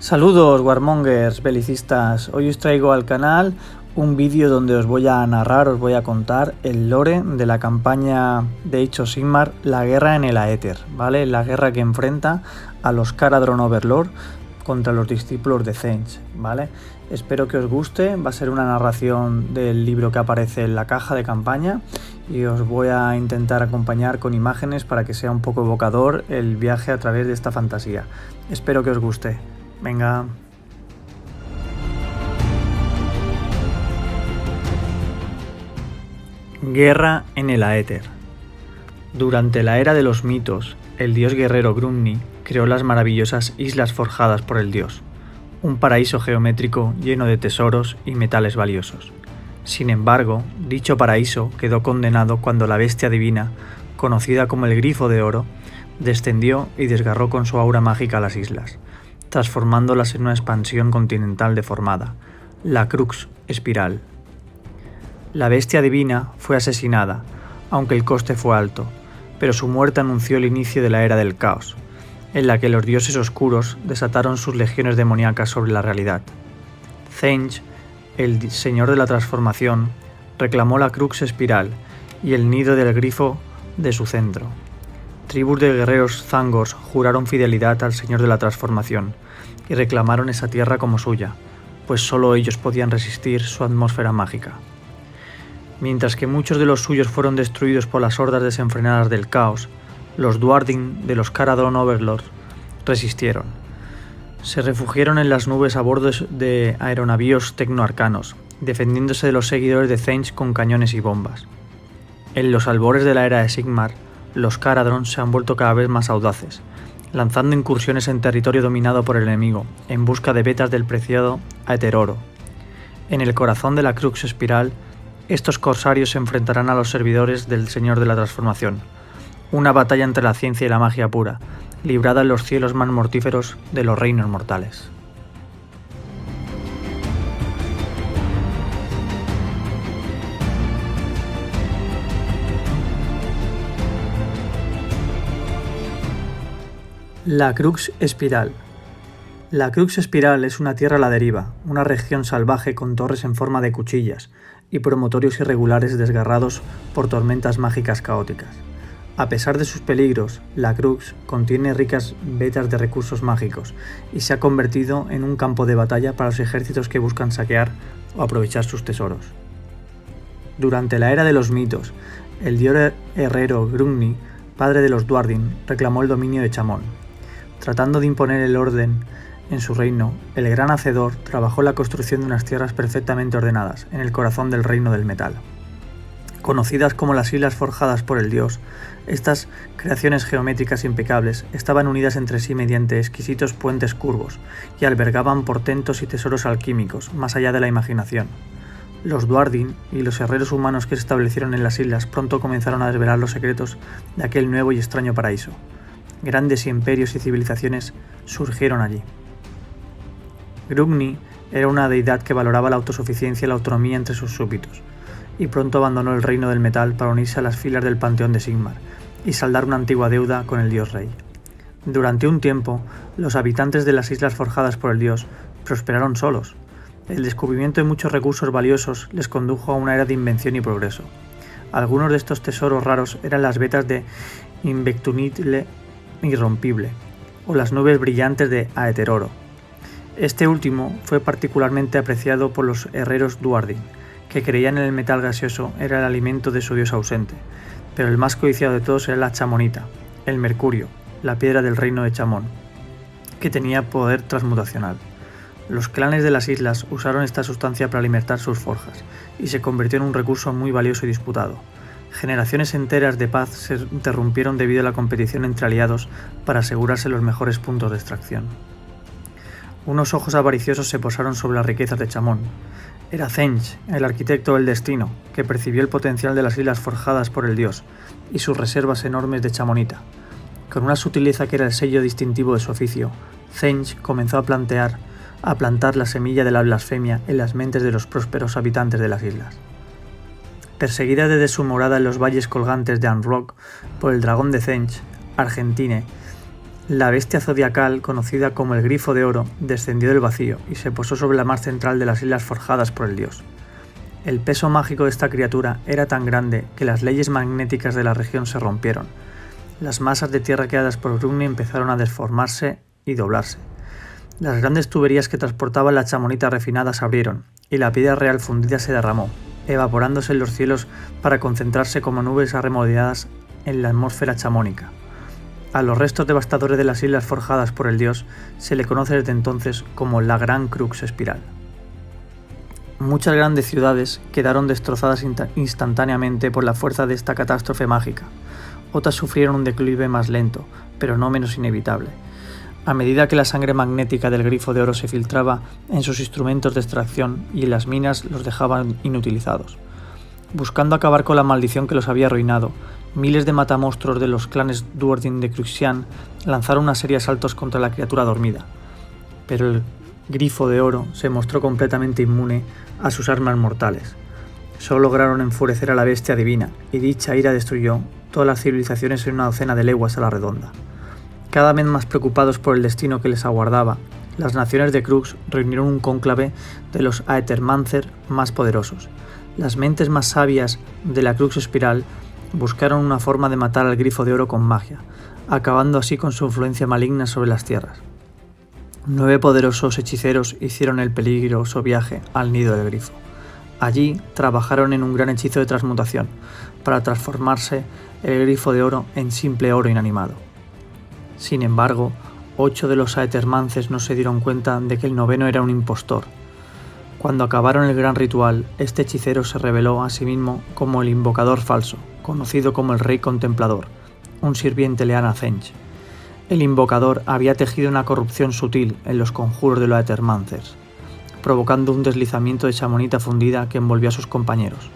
Saludos Warmongers, belicistas. Hoy os traigo al canal un vídeo donde os voy a narrar, os voy a contar el lore de la campaña de Age of Sigmar, la guerra en el Aether, ¿vale? La guerra que enfrenta a los Kharadron Overlord contra los discípulos de Tzeentch, ¿vale? Espero que os guste, va a ser una narración del libro que aparece en la caja de campaña y os voy a intentar acompañar con imágenes para que sea un poco evocador el viaje a través de esta fantasía. Espero que os guste. Venga. Guerra en el Aether. Durante la era de los mitos, el dios guerrero Grumni creó las maravillosas islas forjadas por el dios, un paraíso geométrico lleno de tesoros y metales valiosos. Sin embargo, dicho paraíso quedó condenado cuando la bestia divina, conocida como el Grifo de Oro, descendió y desgarró con su aura mágica las islas, transformándolas en una expansión continental deformada, la Crux Espiral. La bestia divina fue asesinada, aunque el coste fue alto, pero su muerte anunció el inicio de la Era del Caos, en la que los dioses oscuros desataron sus legiones demoníacas sobre la realidad. Tzeentch, el señor de la transformación, reclamó la Crux Espiral y el nido del grifo de su centro. Tribus de guerreros Tzaangors juraron fidelidad al señor de la transformación y reclamaron esa tierra como suya, pues solo ellos podían resistir su atmósfera mágica. Mientras que muchos de los suyos fueron destruidos por las hordas desenfrenadas del caos, los Duardin de los Kharadron Overlord resistieron. Se refugiaron en las nubes a bordo de aeronavíos tecnoarcanos, defendiéndose de los seguidores de Tzeentch con cañones y bombas. En los albores de la era de Sigmar, los Kharadron se han vuelto cada vez más audaces, lanzando incursiones en territorio dominado por el enemigo, en busca de vetas del preciado Aether Oro. En el corazón de la Crux Espiral, estos corsarios se enfrentarán a los servidores del Señor de la Transformación, una batalla entre la ciencia y la magia pura, librada en los cielos más mortíferos de los reinos mortales. La Crux Espiral. La Crux Espiral es una tierra a la deriva, una región salvaje con torres en forma de cuchillas y promontorios irregulares desgarrados por tormentas mágicas caóticas. A pesar de sus peligros, la Crux contiene ricas vetas de recursos mágicos y se ha convertido en un campo de batalla para los ejércitos que buscan saquear o aprovechar sus tesoros. Durante la era de los mitos, el dios herrero Grumni, padre de los Duardin, reclamó el dominio de Chamon. Tratando de imponer el orden en su reino, el gran hacedor trabajó la construcción de unas tierras perfectamente ordenadas en el corazón del reino del metal. Conocidas como las islas forjadas por el dios, estas creaciones geométricas impecables estaban unidas entre sí mediante exquisitos puentes curvos y albergaban portentos y tesoros alquímicos más allá de la imaginación. Los Duardin y los herreros humanos que se establecieron en las islas pronto comenzaron a desvelar los secretos de aquel nuevo y extraño paraíso. Grandes imperios y civilizaciones surgieron allí. Grumni era una deidad que valoraba la autosuficiencia y la autonomía entre sus súbditos, y pronto abandonó el reino del metal para unirse a las filas del panteón de Sigmar y saldar una antigua deuda con el dios rey. Durante un tiempo, los habitantes de las islas forjadas por el dios prosperaron solos. El descubrimiento de muchos recursos valiosos les condujo a una era de invención y progreso. Algunos de estos tesoros raros eran las vetas de Invectunite Irrompible o las nubes brillantes de Aether Oro. Este último fue particularmente apreciado por los herreros Duardin, que creían en el metal gaseoso era el alimento de su dios ausente, pero el más codiciado de todos era la chamonita, el mercurio, la piedra del reino de Chamon, que tenía poder transmutacional. Los clanes de las islas usaron esta sustancia para alimentar sus forjas, y se convirtió en un recurso muy valioso y disputado. Generaciones enteras de paz se interrumpieron debido a la competición entre aliados para asegurarse los mejores puntos de extracción. Unos ojos avariciosos se posaron sobre las riquezas de Chamon. Era Tzeentch, el arquitecto del destino, que percibió el potencial de las islas forjadas por el dios y sus reservas enormes de chamonita. Con una sutileza que era el sello distintivo de su oficio, Tzeentch comenzó a plantar la semilla de la blasfemia en las mentes de los prósperos habitantes de las islas. Perseguida desde su morada en los valles colgantes de Anrock por el dragón de Tzeentch, Argentine La bestia zodiacal, conocida como el Grifo de Oro, descendió del vacío y se posó sobre la mar central de las islas forjadas por el dios. El peso mágico de esta criatura era tan grande que las leyes magnéticas de la región se rompieron. Las masas de tierra creadas por Grumni empezaron a deformarse y doblarse. Las grandes tuberías que transportaban la chamonita refinada se abrieron y la piedra real fundida se derramó, evaporándose en los cielos para concentrarse como nubes arremolinadas en la atmósfera chamónica. A los restos devastadores de las islas forjadas por el dios se le conoce desde entonces como la Gran Crux Espiral. Muchas grandes ciudades quedaron destrozadas instantáneamente por la fuerza de esta catástrofe mágica. Otras sufrieron un declive más lento, pero no menos inevitable. A medida que la sangre magnética del Grifo de Oro se filtraba en sus instrumentos de extracción y en las minas los dejaban inutilizados. Buscando acabar con la maldición que los había arruinado, miles de matamonstruos de los clanes Duardin de Cruxian lanzaron una serie de asaltos contra la criatura dormida. Pero el Grifo de Oro se mostró completamente inmune a sus armas mortales. Solo lograron enfurecer a la bestia divina, y dicha ira destruyó todas las civilizaciones en una docena de leguas a la redonda. Cada vez más preocupados por el destino que les aguardaba, las naciones de Crux reunieron un cónclave de los Aethermancer más poderosos. Las mentes más sabias de la Crux Espiral buscaron una forma de matar al Grifo de Oro con magia, acabando así con su influencia maligna sobre las tierras. 9 poderosos hechiceros hicieron el peligroso viaje al nido del grifo. Allí trabajaron en un gran hechizo de transmutación para transformarse el Grifo de Oro en simple oro inanimado. Sin embargo, 8 de los Aethermances no se dieron cuenta de que el 9º era un impostor. Cuando acabaron el gran ritual, este hechicero se reveló a sí mismo como el invocador falso, conocido como el Rey Contemplador, un sirviente leal a Tzeentch. El invocador había tejido una corrupción sutil en los conjuros de los Aethermancers, provocando un deslizamiento de chamonita fundida que envolvió a sus compañeros.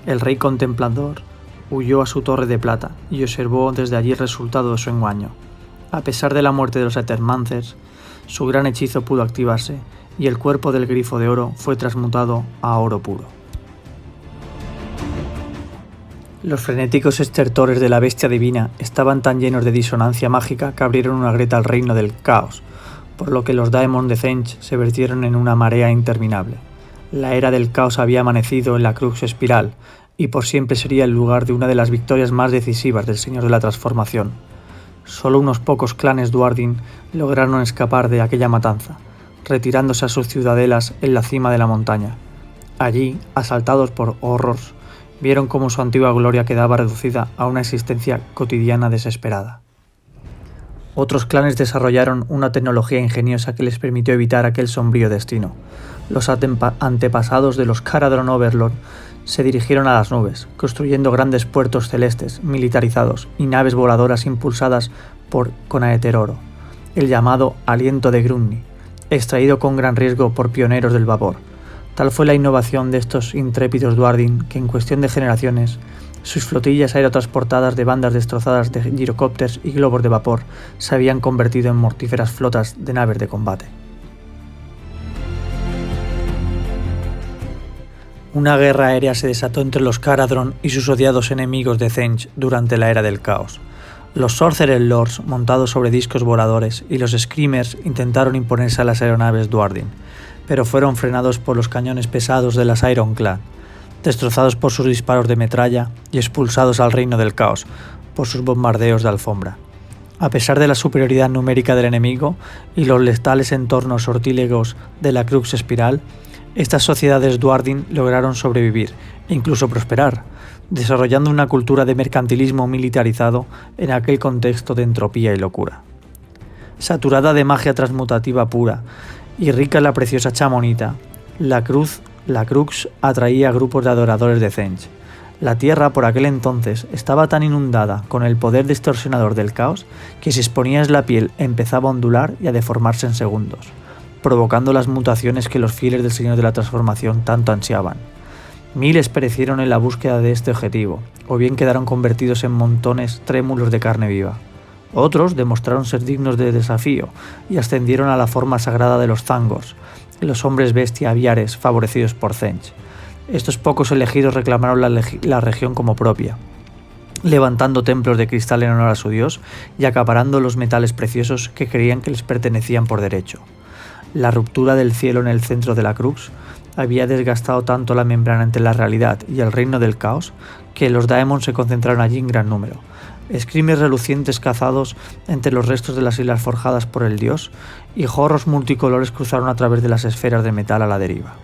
El Rey Contemplador huyó a su torre de plata y observó desde allí el resultado de su engaño. A pesar de la muerte de los Aethermancers, su gran hechizo pudo activarse y el cuerpo del Grifo de Oro fue transmutado a oro puro. Los frenéticos estertores de la bestia divina estaban tan llenos de disonancia mágica que abrieron una grieta al reino del caos, por lo que los Daemons de Tzeentch se vertieron en una marea interminable. La era del caos había amanecido en la Crux Espiral, y por siempre sería el lugar de una de las victorias más decisivas del Señor de la Transformación. Solo unos pocos clanes Duardin lograron escapar de aquella matanza, retirándose a sus ciudadelas en la cima de la montaña. Allí, asaltados por horrors, vieron cómo su antigua gloria quedaba reducida a una existencia cotidiana desesperada. Otros clanes desarrollaron una tecnología ingeniosa que les permitió evitar aquel sombrío destino. Los antepasados de los Caradhran Overlord se dirigieron a las nubes, construyendo grandes puertos celestes militarizados y naves voladoras impulsadas con Aether Oro, el llamado Aliento de Grumni, extraído con gran riesgo por pioneros del vapor. Tal fue la innovación de estos intrépidos Duardin que en cuestión de generaciones, sus flotillas aerotransportadas de bandas destrozadas de girocópteros y globos de vapor se habían convertido en mortíferas flotas de naves de combate. Una guerra aérea se desató entre los Caradhran y sus odiados enemigos de Tzeentch durante la Era del Caos. Los Sorcerer Lords, montados sobre discos voladores, y los Screamers intentaron imponerse a las aeronaves Duardin, pero fueron frenados por los cañones pesados de las Ironclad, destrozados por sus disparos de metralla y expulsados al Reino del Caos por sus bombardeos de alfombra. A pesar de la superioridad numérica del enemigo y los letales entornos sortílegos de la Crux Espiral, estas sociedades Duardin lograron sobrevivir e incluso prosperar, desarrollando una cultura de mercantilismo militarizado en aquel contexto de entropía y locura. Saturada de magia transmutativa pura y rica en la preciosa chamonita, la Crux atraía a grupos de adoradores de Tzeentch. La tierra por aquel entonces estaba tan inundada con el poder distorsionador del caos que si exponías la piel empezaba a ondular y a deformarse en segundos, provocando las mutaciones que los fieles del Señor de la Transformación tanto ansiaban. Miles perecieron en la búsqueda de este objetivo, o bien quedaron convertidos en montones trémulos de carne viva. Otros demostraron ser dignos de desafío y ascendieron a la forma sagrada de los Thangoors, los hombres bestia aviares favorecidos por Tzeentch. Estos pocos elegidos reclamaron la región como propia, levantando templos de cristal en honor a su dios y acaparando los metales preciosos que creían que les pertenecían por derecho. La ruptura del cielo en el centro de la crux había desgastado tanto la membrana entre la realidad y el reino del caos que los daemons se concentraron allí en gran número. Escrimes relucientes cazados entre los restos de las islas forjadas por el dios y jorros multicolores cruzaron a través de las esferas de metal a la deriva.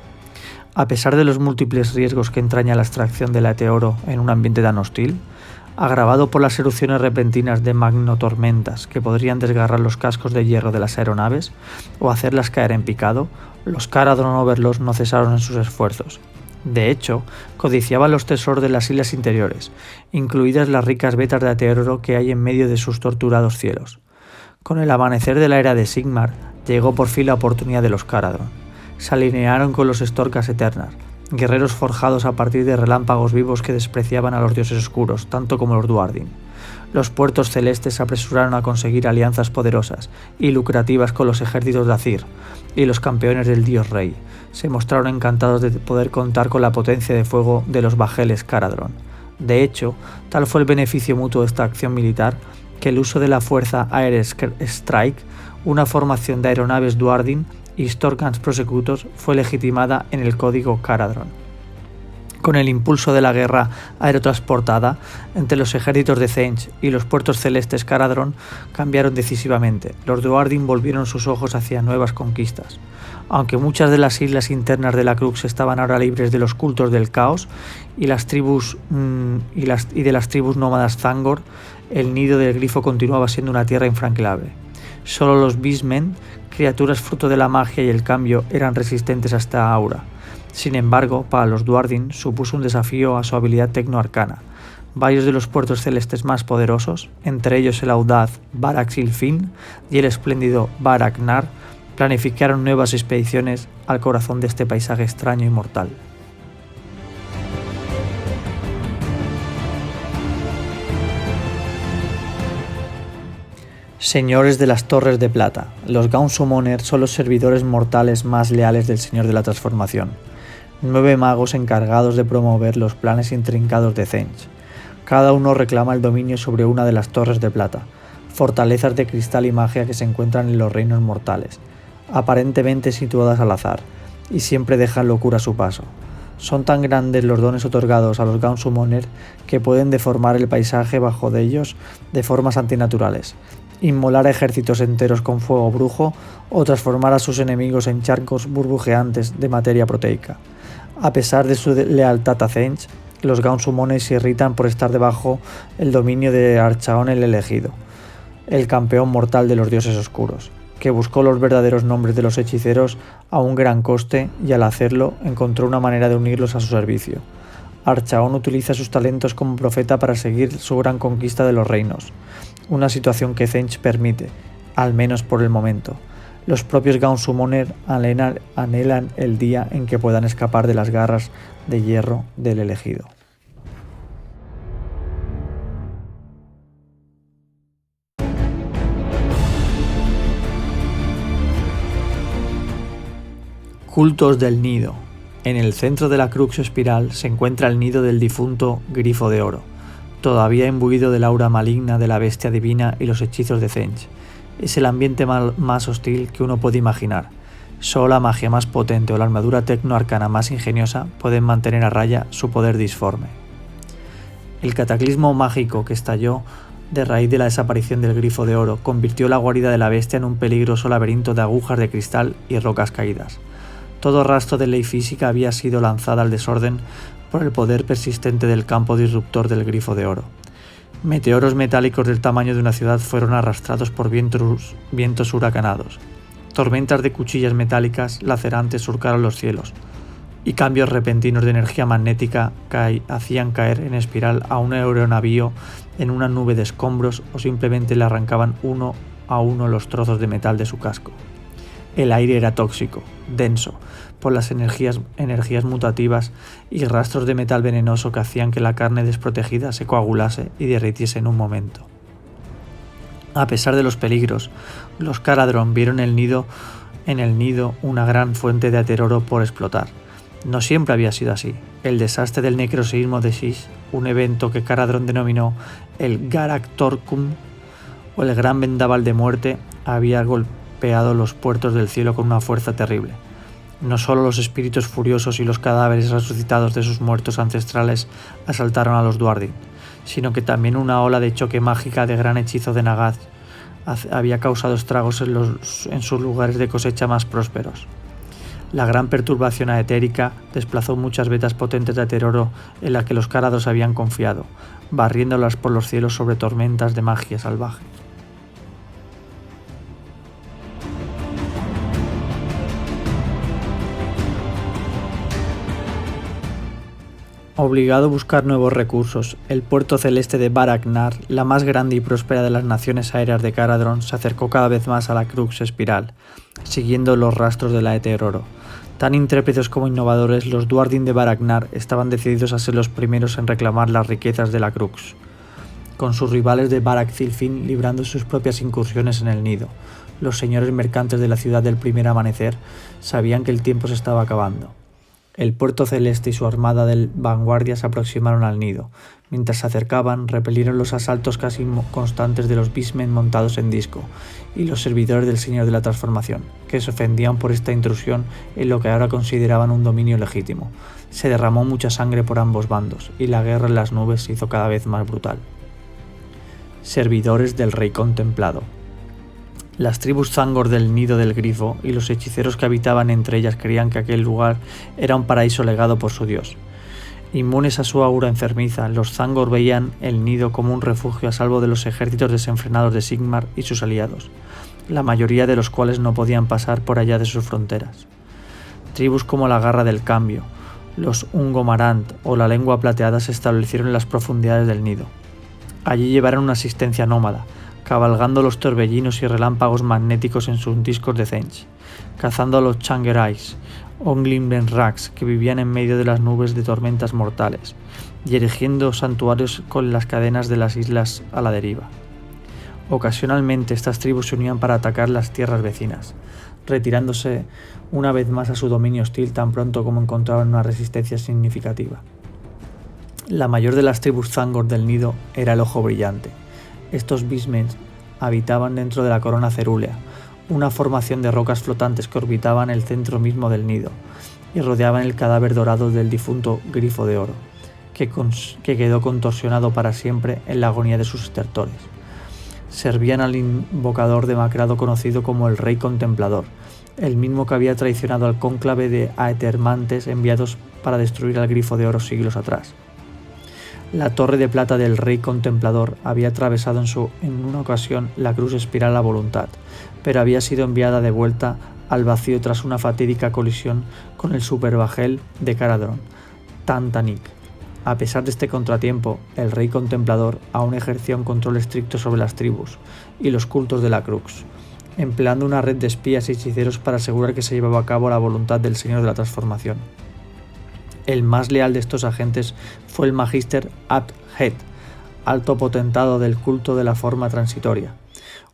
A pesar de los múltiples riesgos que entraña la extracción del aeteoro en un ambiente tan hostil, agravado por las erupciones repentinas de magnotormentas que podrían desgarrar los cascos de hierro de las aeronaves o hacerlas caer en picado, los Caradhran Overlords no cesaron en sus esfuerzos. De hecho, codiciaban los tesoros de las islas interiores, incluidas las ricas vetas de aeteoro que hay en medio de sus torturados cielos. Con el amanecer de la era de Sigmar, llegó por fin la oportunidad de los Caradhran. Se alinearon con los Storkas Eternar, guerreros forjados a partir de relámpagos vivos que despreciaban a los dioses oscuros, tanto como los Duardin. Los puertos celestes se apresuraron a conseguir alianzas poderosas y lucrativas con los ejércitos de Azir, y los campeones del dios rey se mostraron encantados de poder contar con la potencia de fuego de los bajeles Caradhran. De hecho, tal fue el beneficio mutuo de esta acción militar que el uso de la fuerza Air Strike, una formación de aeronaves Duardin y Storkans Prosecutors, fue legitimada en el código Caradhran. Con el impulso de la guerra aerotransportada, entre los ejércitos de Tzeentch y los puertos celestes Caradhran cambiaron decisivamente. Los Duardin volvieron sus ojos hacia nuevas conquistas. Aunque muchas de las islas internas de la Crux estaban ahora libres de los cultos del caos y de las tribus nómadas Thangoor, el nido del grifo continuaba siendo una tierra infranqueable. Solo los Beastmen, criaturas fruto de la magia y el cambio, eran resistentes a esta aura. Sin embargo, para los Duardin supuso un desafío a su habilidad tecnoarcana. Varios de los puertos celestes más poderosos, entre ellos el audaz Barak Silfin y el espléndido Barak Nar, planificaron nuevas expediciones al corazón de este paisaje extraño y mortal. Señores de las Torres de Plata, los Gaunt Summoner son los servidores mortales más leales del Señor de la Transformación. 9 magos encargados de promover los planes intrincados de Tzeentch. Cada uno reclama el dominio sobre una de las Torres de Plata, fortalezas de cristal y magia que se encuentran en los reinos mortales, aparentemente situadas al azar, y siempre dejan locura a su paso. Son tan grandes los dones otorgados a los Gaunt Summoner que pueden deformar el paisaje bajo de ellos de formas antinaturales, inmolar ejércitos enteros con fuego brujo o transformar a sus enemigos en charcos burbujeantes de materia proteica. A pesar de su lealtad a Tzeentch, los Gaunt Summoners se irritan por estar debajo el dominio de Archaon el Elegido, el campeón mortal de los dioses oscuros, que buscó los verdaderos nombres de los hechiceros a un gran coste y al hacerlo encontró una manera de unirlos a su servicio. Archaon utiliza sus talentos como profeta para seguir su gran conquista de los reinos, una situación que Tzeentch permite, al menos por el momento. Los propios Gaunt Summoner anhelan el día en que puedan escapar de las garras de hierro del elegido. Cultos del Nido. En el centro de la crux espiral se encuentra el nido del difunto Grifo de Oro, todavía imbuido del aura maligna de la bestia divina y los hechizos de Tzeentch. Es el ambiente más hostil que uno puede imaginar. Solo la magia más potente o la armadura tecnoarcana más ingeniosa pueden mantener a raya su poder disforme. El cataclismo mágico que estalló de raíz de la desaparición del Grifo de Oro convirtió la guarida de la bestia en un peligroso laberinto de agujas de cristal y rocas caídas. Todo rastro de ley física había sido lanzada al desorden por el poder persistente del campo disruptor del Grifo de Oro. Meteoros metálicos del tamaño de una ciudad fueron arrastrados por vientos huracanados. Tormentas de cuchillas metálicas lacerantes surcaron los cielos, y cambios repentinos de energía magnética hacían caer en espiral a un aeronavío en una nube de escombros o simplemente le arrancaban uno a uno los trozos de metal de su casco. El aire era tóxico, denso, por las energías mutativas y rastros de metal venenoso que hacían que la carne desprotegida se coagulase y derritiese en un momento. A pesar de los peligros, los Caradhran vieron en el nido una gran fuente de aeteoro por explotar. No siempre había sido así. El desastre del necroseísmo de Sish un evento que Caradron denominó el Garak Torkum, o el gran vendaval de muerte, había golpeado los puertos del cielo con una fuerza terrible. No solo los espíritus furiosos y los cadáveres resucitados de sus muertos ancestrales asaltaron a los Duardin, sino que también una ola de choque mágica de gran hechizo de Nagash había causado estragos en sus lugares de cosecha más prósperos. La gran perturbación aetérica desplazó muchas vetas potentes de Aeteroro en las que los Carados habían confiado, barriéndolas por los cielos sobre tormentas de magia salvaje. Obligado a buscar nuevos recursos, el puerto celeste de Barak-Nar, la más grande y próspera de las naciones aéreas de Caradron, se acercó cada vez más a la Crux Espiral, siguiendo los rastros de la Aeteroro. Tan intrépidos como innovadores, los Duardin de Barak-Nar estaban decididos a ser los primeros en reclamar las riquezas de la Crux, con sus rivales de Barak-Zilfin librando sus propias incursiones en el nido. Los señores mercantes de la ciudad del primer amanecer sabían que el tiempo se estaba acabando. El puerto celeste y su armada de vanguardia se aproximaron al nido. Mientras se acercaban, repelieron los asaltos casi constantes de los Beastmen montados en disco y los servidores del Señor de la Transformación, que se ofendían por esta intrusión en lo que ahora consideraban un dominio legítimo. Se derramó mucha sangre por ambos bandos, y la guerra en las nubes se hizo cada vez más brutal. Servidores del Rey Contemplado. Las tribus Thángor del Nido del Grifo y los hechiceros que habitaban entre ellas creían que aquel lugar era un paraíso legado por su dios. Inmunes a su aura enfermiza, los Thángor veían el nido como un refugio a salvo de los ejércitos desenfrenados de Sigmar y sus aliados, la mayoría de los cuales no podían pasar por allá de sus fronteras. Tribus como la Garra del Cambio, los Ungomarant o la Lengua Plateada se establecieron en las profundidades del nido. Allí llevaron una asistencia nómada, cabalgando los torbellinos y relámpagos magnéticos en sus discos de Zench, cazando a los Changerais, Onglimbenrax, que vivían en medio de las nubes de tormentas mortales, y erigiendo santuarios con las cadenas de las islas a la deriva. Ocasionalmente estas tribus se unían para atacar las tierras vecinas, retirándose una vez más a su dominio hostil tan pronto como encontraban una resistencia significativa. La mayor de las tribus Thángor del Nido era el Ojo Brillante. Estos Beastmen habitaban dentro de la corona cerúlea, una formación de rocas flotantes que orbitaban el centro mismo del nido y rodeaban el cadáver dorado del difunto Grifo de Oro, que quedó contorsionado para siempre en la agonía de sus estertores. Servían al invocador demacrado conocido como el Rey Contemplador, el mismo que había traicionado al cónclave de Aetermantes enviados para destruir al Grifo de Oro siglos atrás. La torre de plata del Rey Contemplador había atravesado en una ocasión la Cruz Espiral a voluntad, pero había sido enviada de vuelta al vacío tras una fatídica colisión con el superbajel de Caradron, Tantanik. A pesar de este contratiempo, el Rey Contemplador aún ejercía un control estricto sobre las tribus y los cultos de la Crux, empleando una red de espías y hechiceros para asegurar que se llevaba a cabo la voluntad del Señor de la Transformación. El más leal de estos agentes fue el Magister Abd-Het, alto potentado del culto de la forma transitoria,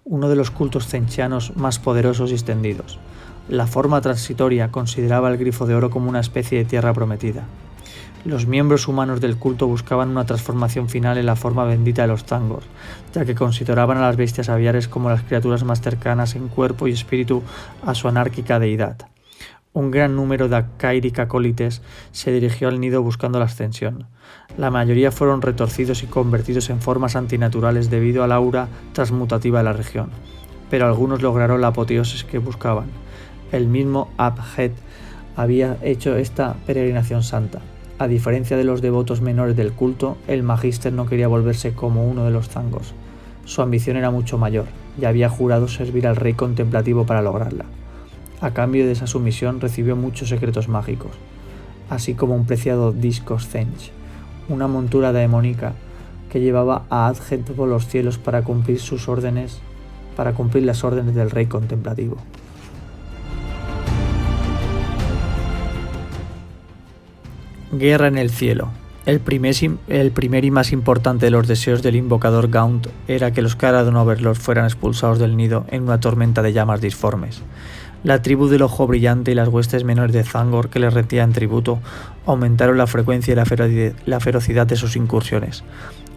uno de los cultos zenchianos más poderosos y extendidos. La forma transitoria consideraba al Grifo de Oro como una especie de tierra prometida. Los miembros humanos del culto buscaban una transformación final en la forma bendita de los Thángor, ya que consideraban a las bestias aviares como las criaturas más cercanas en cuerpo y espíritu a su anárquica deidad. Un gran número de Akairi acólites se dirigió al nido buscando la ascensión. La mayoría fueron retorcidos y convertidos en formas antinaturales debido al aura transmutativa de la región, pero algunos lograron la apoteosis que buscaban. El mismo Abd-Het había hecho esta peregrinación santa. A diferencia de los devotos menores del culto, el Magister no quería volverse como uno de los Thángor. Su ambición era mucho mayor, y había jurado servir al Rey Contemplativo para lograrla. A cambio de esa sumisión recibió muchos secretos mágicos, así como un preciado disco Zench, una montura demónica que llevaba a Abd-Het por los cielos para cumplir las órdenes del Rey Contemplativo. Guerra en el cielo. El primer y más importante de los deseos del invocador Gaunt era que los Caradon Overlords fueran expulsados del nido en una tormenta de llamas disformes. La tribu del Ojo Brillante y las huestes menores de Zangor que le rendían tributo aumentaron la frecuencia y la ferocidad de sus incursiones,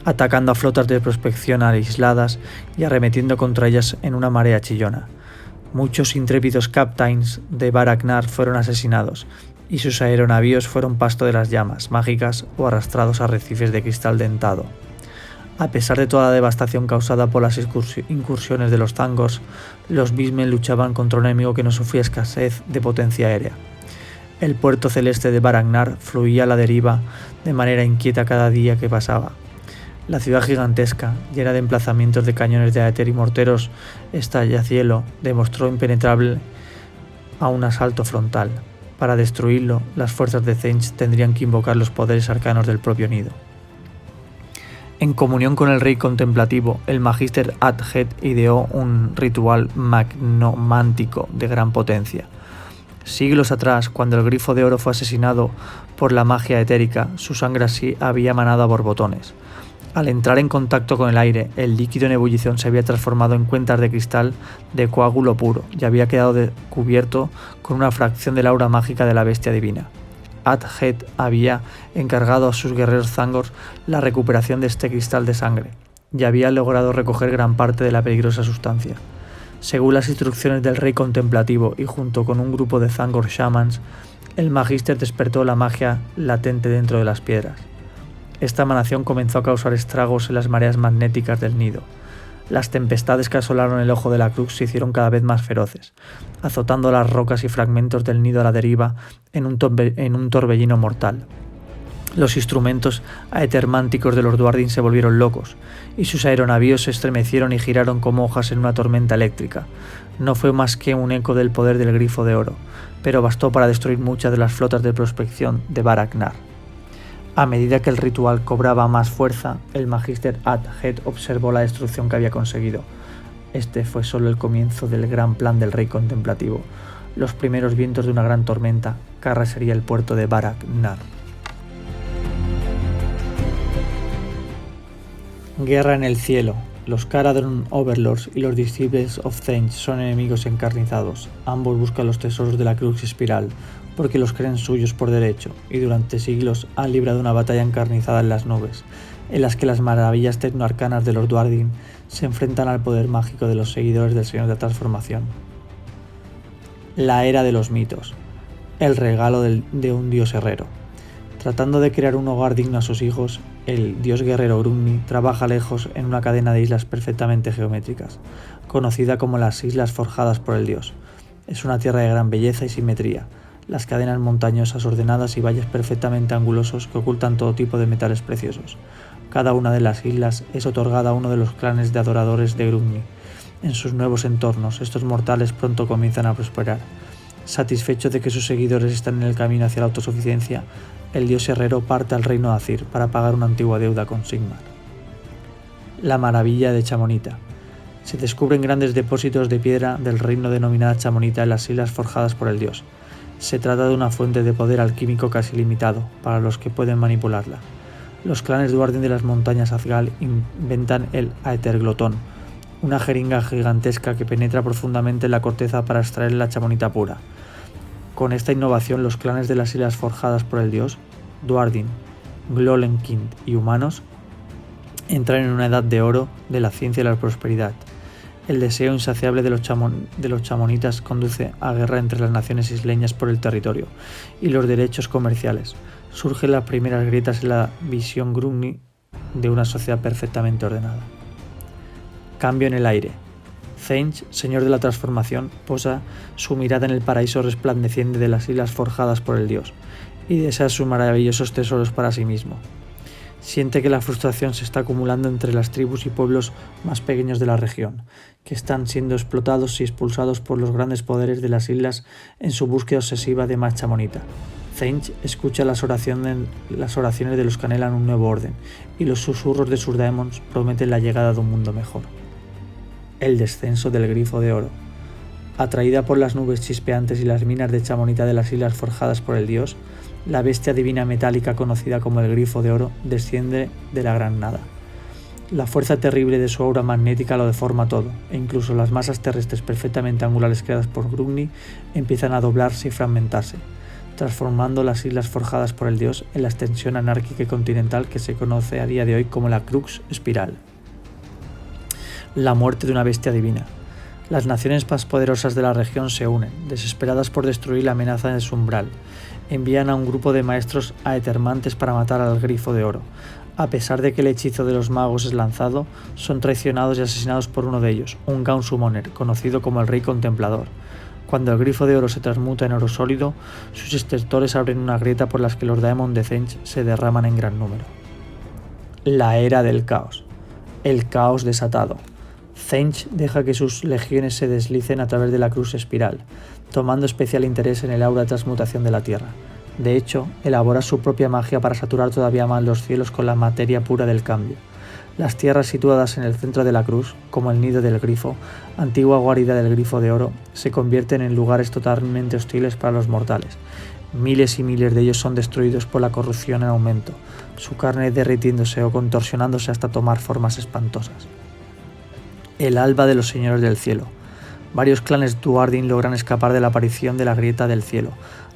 atacando a flotas de prospección aisladas y arremetiendo contra ellas en una marea chillona. Muchos intrépidos captains de Baragnar fueron asesinados, y sus aeronavíos fueron pasto de las llamas mágicas o arrastrados a arrecifes de cristal dentado. A pesar de toda la devastación causada por las incursiones de los Thangors, los Beastmen luchaban contra un enemigo que no sufría escasez de potencia aérea. El puerto celeste de Baragnar fluía a la deriva de manera inquieta cada día que pasaba. La ciudad gigantesca, llena de emplazamientos de cañones de Aether y morteros estallacielo, demostró impenetrable a un asalto frontal. Para destruirlo, las fuerzas de Thange tendrían que invocar los poderes arcanos del propio nido. En comunión con el rey contemplativo, el Magister Adhet ideó un ritual magnomántico de gran potencia. Siglos atrás, cuando el Grifo de Oro fue asesinado por la magia etérica, su sangre así había manado a borbotones. Al entrar en contacto con el aire, el líquido en ebullición se había transformado en cuentas de cristal de coágulo puro y había quedado cubierto con una fracción del aura mágica de la bestia divina. Adhet había encargado a sus guerreros Thangors la recuperación de este cristal de sangre y había logrado recoger gran parte de la peligrosa sustancia. Según las instrucciones del rey contemplativo y junto con un grupo de Thangor shamans, el Magister despertó la magia latente dentro de las piedras. Esta emanación comenzó a causar estragos en las mareas magnéticas del nido. Las tempestades que asolaron el ojo de la crux se hicieron cada vez más feroces, azotando las rocas y fragmentos del nido a la deriva en un torbellino mortal. Los instrumentos aetermánticos de los Duardin se volvieron locos, y sus aeronavíos se estremecieron y giraron como hojas en una tormenta eléctrica. No fue más que un eco del poder del Grifo de Oro, pero bastó para destruir muchas de las flotas de prospección de Baragnar. A medida que el ritual cobraba más fuerza, el Magister Adhet observó la destrucción que había conseguido. Este fue solo el comienzo del gran plan del rey contemplativo, los primeros vientos de una gran tormenta que arrasaría el puerto de Baragnar. Guerra en el cielo. Los Caradhran Overlords y los Disciples of Thange son enemigos encarnizados. Ambos buscan los tesoros de la Crux Espiral, porque los creen suyos por derecho, y durante siglos han librado una batalla encarnizada en las nubes, en las que las maravillas tecnoarcanas de los Duardin se enfrentan al poder mágico de los seguidores del Señor de la Transformación. La era de los mitos. El regalo de un dios herrero. Tratando de crear un hogar digno a sus hijos, el dios guerrero Grumni trabaja lejos en una cadena de islas perfectamente geométricas, conocida como las Islas Forjadas por el Dios. Es una tierra de gran belleza y simetría. Las cadenas montañosas ordenadas y valles perfectamente angulosos que ocultan todo tipo de metales preciosos. Cada una de las islas es otorgada a uno de los clanes de adoradores de Grumni. En sus nuevos entornos, estos mortales pronto comienzan a prosperar. Satisfecho de que sus seguidores están en el camino hacia la autosuficiencia, el dios herrero parte al reino de Azir para pagar una antigua deuda con Sigmar. La maravilla de Chamonita. Se descubren grandes depósitos de piedra del reino denominada Chamonita en las islas forjadas por el dios. Se trata de una fuente de poder alquímico casi limitado para los que pueden manipularla. Los clanes Duardin de las montañas Azgal inventan el Aetherglotón, una jeringa gigantesca que penetra profundamente en la corteza para extraer la chamonita pura. Con esta innovación, los clanes de las islas forjadas por el dios, Duardin, Glolenkind y humanos, entran en una edad de oro de la ciencia y la prosperidad. El deseo insaciable de los chamonitas conduce a guerra entre las naciones isleñas por el territorio y los derechos comerciales. Surgen las primeras grietas en la visión Grumni de una sociedad perfectamente ordenada. Cambio en el aire. Thange, señor de la transformación, posa su mirada en el paraíso resplandeciente de las islas forjadas por el dios y desea sus maravillosos tesoros para sí mismo. Siente que la frustración se está acumulando entre las tribus y pueblos más pequeños de la región, que están siendo explotados y expulsados por los grandes poderes de las islas en su búsqueda obsesiva de más chamonita. Thange escucha las oraciones de los que anhelan un nuevo orden, y los susurros de sus daemons prometen la llegada de un mundo mejor. El descenso del Grifo de Oro. Atraída por las nubes chispeantes y las minas de chamonita de las islas forjadas por el dios, la bestia divina metálica conocida como el Grifo de Oro desciende de la gran nada. La fuerza terrible de su aura magnética lo deforma todo, e incluso las masas terrestres perfectamente angulares creadas por Grumni empiezan a doblarse y fragmentarse, transformando las islas forjadas por el dios en la extensión anárquica y continental que se conoce a día de hoy como la Crux Espiral. La muerte de una bestia divina. Las naciones más poderosas de la región se unen, desesperadas por destruir la amenaza de su umbral. Envían a un grupo de maestros aetermantes para matar al Grifo de Oro. A pesar de que el hechizo de los magos es lanzado, son traicionados y asesinados por uno de ellos, un Gaun Summoner, conocido como el Rey Contemplador. Cuando el Grifo de Oro se transmuta en oro sólido, sus estertores abren una grieta por la que los Daemon de Tzeentch se derraman en gran número. La Era del Caos. El caos desatado. Tzeentch deja que sus legiones se deslicen a través de la Cruz Espiral, tomando especial interés en el aura de transmutación de la Tierra. De hecho, elabora su propia magia para saturar todavía más los cielos con la materia pura del cambio. Las tierras situadas en el centro de la cruz, como el nido del grifo, antigua guarida del Grifo de Oro, se convierten en lugares totalmente hostiles para los mortales. Miles y miles de ellos son destruidos por la corrupción en aumento, su carne derritiéndose o contorsionándose hasta tomar formas espantosas. El alba de los señores del cielo. Varios clanes Duardin logran escapar de la aparición de la grieta del cielo,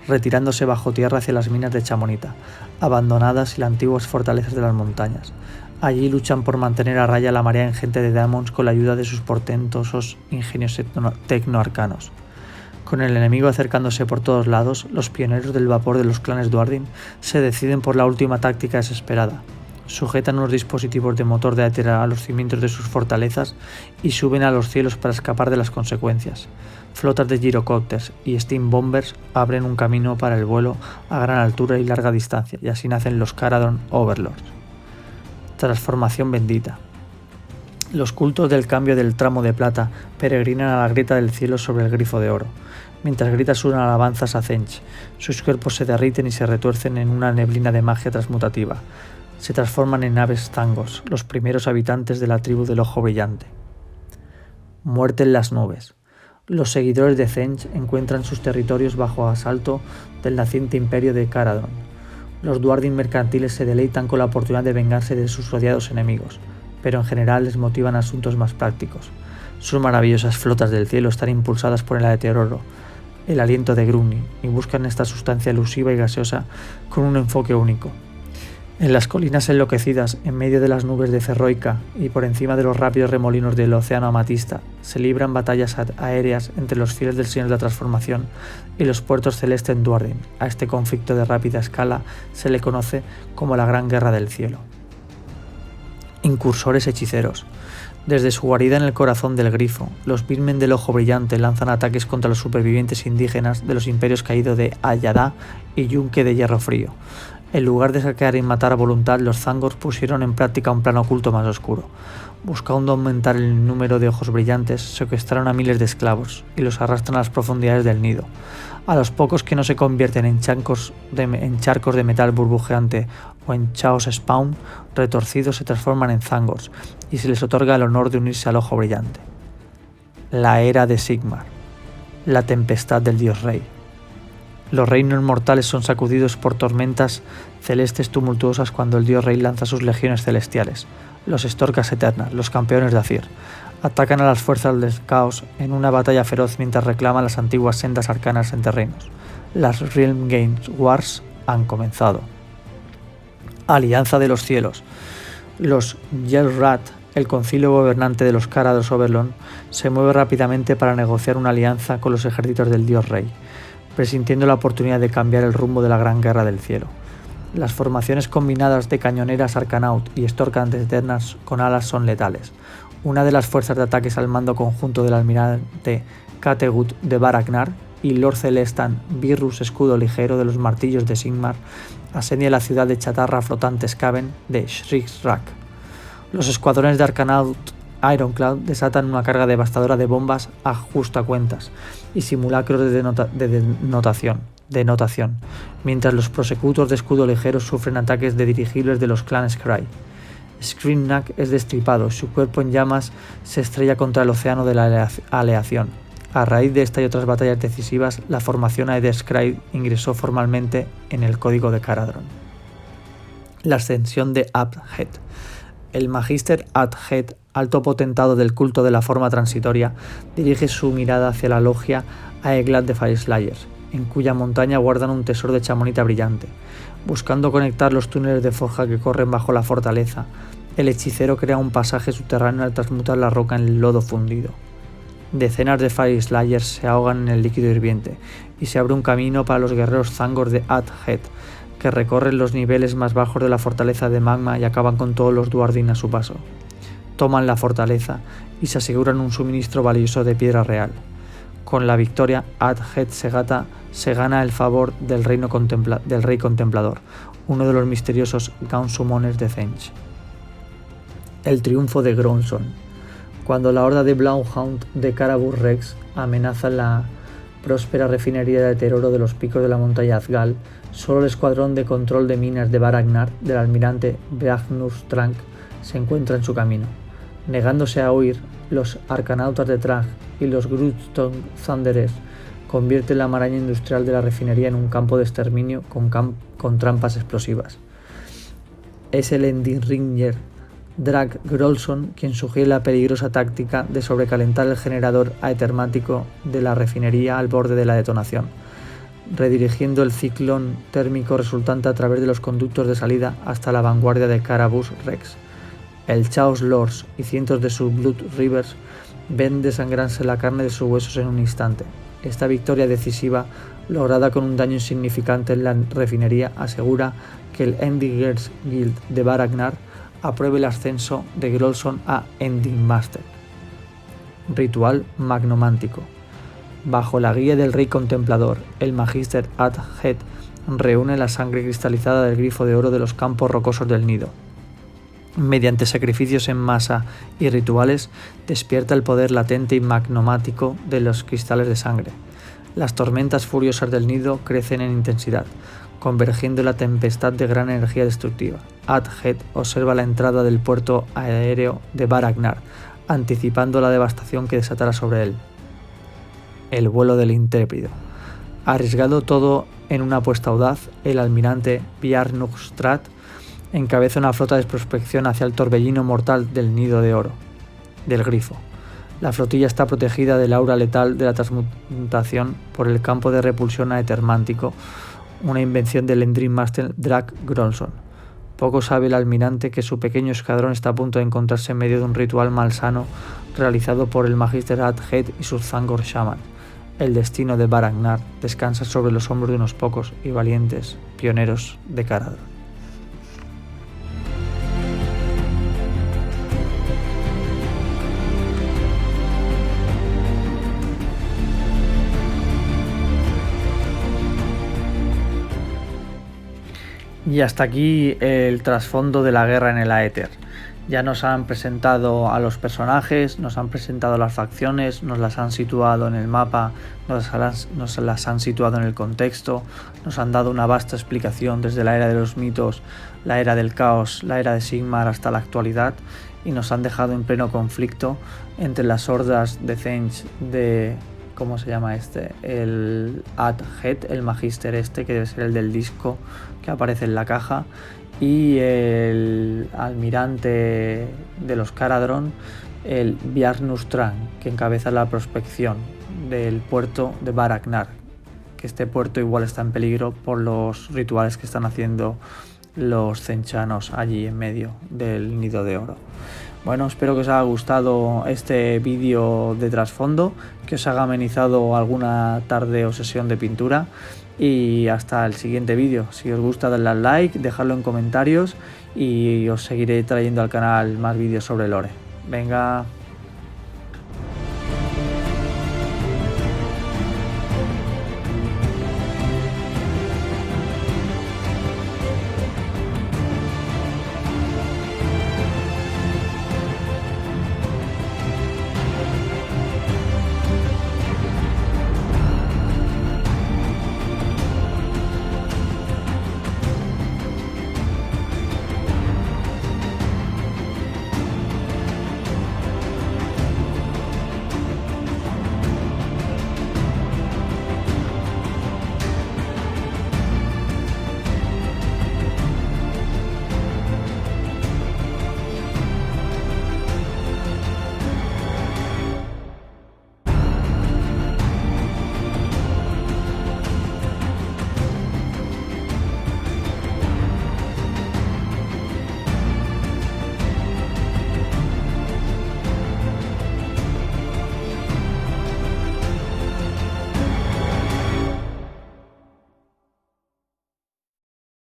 retirándose bajo tierra hacia las minas de Chamonita, abandonadas y las antiguas fortalezas de las montañas. Allí luchan por mantener a raya la marea ingente de Daemons con la ayuda de sus portentosos ingenios tecnoarcanos. Con el enemigo acercándose por todos lados, los pioneros del vapor de los clanes Duardin se deciden por la última táctica desesperada. Sujetan unos dispositivos de motor de éter a los cimientos de sus fortalezas y suben a los cielos para escapar de las consecuencias. Flotas de gyrocopters y steam bombers abren un camino para el vuelo a gran altura y larga distancia, y así nacen los Caradhran Overlords. Transformación bendita. Los cultos del cambio del tramo de plata peregrinan a la grieta del cielo sobre el Grifo de Oro, mientras gritan sus alabanzas a Tzeentch. Sus cuerpos se derriten y se retuercen en una neblina de magia transmutativa. Se transforman en aves Thangoros, los primeros habitantes de la tribu del Ojo Brillante. Muerte en las nubes. Los seguidores de Tzeentch encuentran sus territorios bajo asalto del naciente imperio de Caradhran. Los Duardin mercantiles se deleitan con la oportunidad de vengarse de sus odiados enemigos, pero en general les motivan asuntos más prácticos. Sus maravillosas flotas del cielo están impulsadas por el Aeteroro, el aliento de Grumni, y buscan esta sustancia elusiva y gaseosa con un enfoque único. En las colinas enloquecidas, en medio de las nubes de Ferroica y por encima de los rápidos remolinos del océano amatista, se libran batallas aéreas entre los fieles del Señor de la Transformación y los puertos celestes en Duardin. A este conflicto de rápida escala se le conoce como la Gran Guerra del Cielo. Incursores hechiceros. Desde su guarida en el corazón del Grifo, los Birmen del Ojo Brillante lanzan ataques contra los supervivientes indígenas de los imperios caídos de Ayadá y Yunque de Hierro Frío. En lugar de saquear y matar a voluntad, los Thangoros pusieron en práctica un plan oculto más oscuro. Buscando aumentar el número de ojos brillantes, secuestraron a miles de esclavos y los arrastran a las profundidades del nido. A los pocos que no se convierten en charcos de metal burbujeante o en Chaos Spawn retorcidos se transforman en Thangoros y se les otorga el honor de unirse al Ojo Brillante. La Era de Sigmar. La tempestad del Dios Rey. Los reinos mortales son sacudidos por tormentas celestes tumultuosas cuando el Dios Rey lanza sus legiones celestiales, los Storkas Eternas, los campeones de Azir. Atacan a las fuerzas del caos en una batalla feroz mientras reclaman las antiguas sendas arcanas entre reinos. Las Realm Games Wars han comenzado. Alianza de los cielos. Los Yelrat, el concilio gobernante de los Caradhran Overlords, se mueve rápidamente para negociar una alianza con los ejércitos del Dios Rey, presintiendo la oportunidad de cambiar el rumbo de la Gran Guerra del Cielo. Las formaciones combinadas de cañoneras Arkanaut y Storkas Eternas con alas son letales. Una de las fuerzas de ataques al mando conjunto del almirante Kategut de Baragnar y Lord Celestan Virrus Escudo Ligero de los Martillos de Sigmar asedia la ciudad de chatarra flotante Skaven de Shriksrak. Los escuadrones de Arkanaut Ironclad desatan una carga devastadora de bombas a justacuentas y simulacros de denotación, mientras los prosecutos de escudo ligero sufren ataques de dirigibles de los clanes Cry. Skrinnak es destripado, su cuerpo en llamas se estrella contra el océano de la aleación. A raíz de esta y otras batallas decisivas, la formación Aedes Skry ingresó formalmente en el código de Caradhran. La ascensión de Abhed. El Magister Adhet, alto potentado del culto de la forma transitoria, dirige su mirada hacia la logia Aeglad de Fyreslayers, en cuya montaña guardan un tesoro de chamonita brillante. Buscando conectar los túneles de forja que corren bajo la fortaleza, el hechicero crea un pasaje subterráneo al transmutar la roca en el lodo fundido. Decenas de Fyreslayers se ahogan en el líquido hirviente y se abre un camino para los guerreros Thangoor de Adhet, que recorren los niveles más bajos de la fortaleza de magma y acaban con todos los Duardin a su paso. Toman la fortaleza y se aseguran un suministro valioso de piedra real. Con la victoria, Adhet se gana el favor del rey contemplador, uno de los misteriosos Gaunt Summoners de Tzeentch. El triunfo de Grolson. Cuando la horda de Bloodhound de Carabus Rex amenaza la próspera refinería de Teroro de los picos de la montaña Azgal, solo el escuadrón de control de minas de Baragnar del almirante Beagnus Trank se encuentra en su camino. Negándose a huir, los arcanautas de Trag y los Grudstone Thunderers convierten la maraña industrial de la refinería en un campo de exterminio con trampas explosivas. Es el Endinringer Drag Grolson quien sugiere la peligrosa táctica de sobrecalentar el generador aetermático de la refinería al borde de la detonación, redirigiendo el ciclón térmico resultante a través de los conductos de salida hasta la vanguardia de Carabus Rex. El Chaos Lords y cientos de sus Blood Reavers ven desangrarse la carne de sus huesos en un instante. Esta victoria decisiva, lograda con un daño insignificante en la refinería, asegura que el Endingers Guild de Baragnar apruebe el ascenso de Grolson a Ending Master. Ritual magnomántico. Bajo la guía del rey contemplador, el Magister Adhet reúne la sangre cristalizada del grifo de oro de los campos rocosos del nido. Mediante sacrificios en masa y rituales, despierta el poder latente y magnomático de los cristales de sangre. Las tormentas furiosas del nido crecen en intensidad, convergiendo en la tempestad de gran energía destructiva. Adhet observa la entrada del puerto aéreo de Baragnar, anticipando la devastación que desatará sobre él. El vuelo del intrépido. Arriesgado todo en una apuesta audaz, el almirante Bjarnustrat encabeza una flota de prospección hacia el torbellino mortal del nido de oro, del grifo. La flotilla está protegida del aura letal de la transmutación por el campo de repulsión aetermántico, una invención del Endring Master Drag Grolson. Poco sabe el almirante que su pequeño escuadrón está a punto de encontrarse en medio de un ritual malsano realizado por el Magister Adhet y sus Thangoor Shaman. El destino de Baragnar descansa sobre los hombros de unos pocos y valientes pioneros de Caradhran. Y hasta aquí el trasfondo de la guerra en el Aether. Ya nos han presentado a los personajes, nos han presentado las facciones, nos las han situado en el mapa, nos las han situado en el contexto, nos han dado una vasta explicación desde la era de los mitos, la era del caos, la era de Sigmar hasta la actualidad, y nos han dejado en pleno conflicto entre las hordas de Tzeentch de... ¿Cómo se llama este? El Adhet, el Magister este, que debe ser el del disco que aparece en la caja, y el almirante de los Caradhran, el Bjarnustran, que encabeza la prospección del puerto de Baragnar, que este puerto igual está en peligro por los rituales que están haciendo los tzeentchanos allí en medio del nido de oro. Bueno, espero que os haya gustado este vídeo de trasfondo, que os haya amenizado alguna tarde o sesión de pintura, y hasta el siguiente vídeo. Si os gusta, dadle al like, dejadlo en comentarios y os seguiré trayendo al canal más vídeos sobre lore. Venga.